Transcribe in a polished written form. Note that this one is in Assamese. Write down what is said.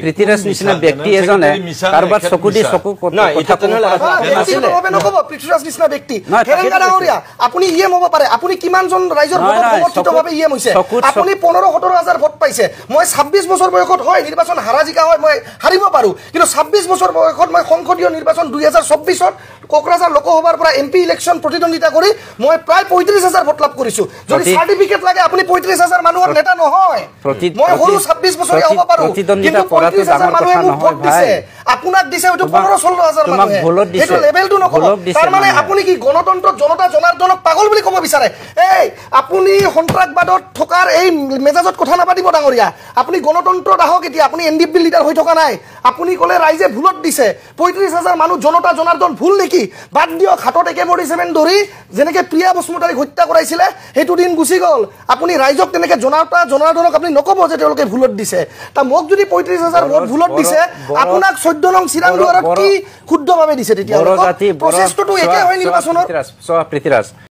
পৃথ্বীৰাজ নিচিনা ব্যক্তি এজনে কাৰোবাৰ চকু দি চকু পৃথ্বীৰাজ নিচিনা ব্যক্তি হেৰেংগা ডাঙৰীয়া আপুনি ইএম হ'ব পাৰে আপুনি কিমানজন ৰাইজৰ ভোটত সমৰ্থিতভাৱে ইএম হৈছে আপুনি 15-17 হাজাৰ ভোট পাইছে মই 26 বছৰ বয়সত হয় নিৰ্বাচন হাৰা জিকা হয় মই হাৰিব পাৰোঁ কিন্তু 26 বছৰ বয়সত মই সংসদীয় নিৰ্বাচন 2024ত কোকৰাঝাৰ লোকসভাৰ পৰা এমপি ইলেকশ্যন প্ৰতিদ্বন্দ্বিতা কৰি মই প্ৰায় 35,000 ভোট লাভ কৰিছোঁ যদি চাৰ্টিফিকেট লাগে আপুনি 35,000 মানুহৰ নেতা নহয় মই সৰু 26 বছৰীয়া হ'ব পাৰোঁ কিন্তু 35,000 মানুহে মোক ভোট দিছে আপোনাক দিছে হয়তো 15-16 হাজাৰ মানুহে এইটো লেভেলটো নক'ব তাৰমানে আপুনি কি গণতন্ত্ৰত জনতা জনাৰ্দনক পাগল বুলি ক'ব বিচাৰে এই আপুনি সন্ত্ৰাসবাদত থকাৰ এই মেজাজত কথা নাপাতিব ডাঙৰীয়া আপুনি গণতন্ত্ৰত আহক এতিয়া আপুনি এনডিপি লিডাৰ হৈ থকা নাই আপুনি ক'লে ৰাইজে ভুলত দিছে 35,000 মানুহ জনতা জনাৰ্দন ভুল নেকি বাদ দিয়ক হাতত AK-47 ধৰি যেনেকৈ প্ৰিয়া বসুমতাৰীক হত্যা কৰাইছিলে সেইটো দিন গুচি গ'ল আপুনি ৰাইজক তেনেকৈ জনতা জনাৰ্দনক আপুনি নক'ব যে তেওঁলোকে ভুলত দিছে তা মোক যদি 35,000 ভোট ভুলত দিছে আপোনাক 14 নং চিৰাং দুৱাৰত কি শুদ্ধভাৱে দিছে তেতিয়া প্ৰচেছটো একে হয় নিৰ্বাচনৰ পৃথ্বীৰাজ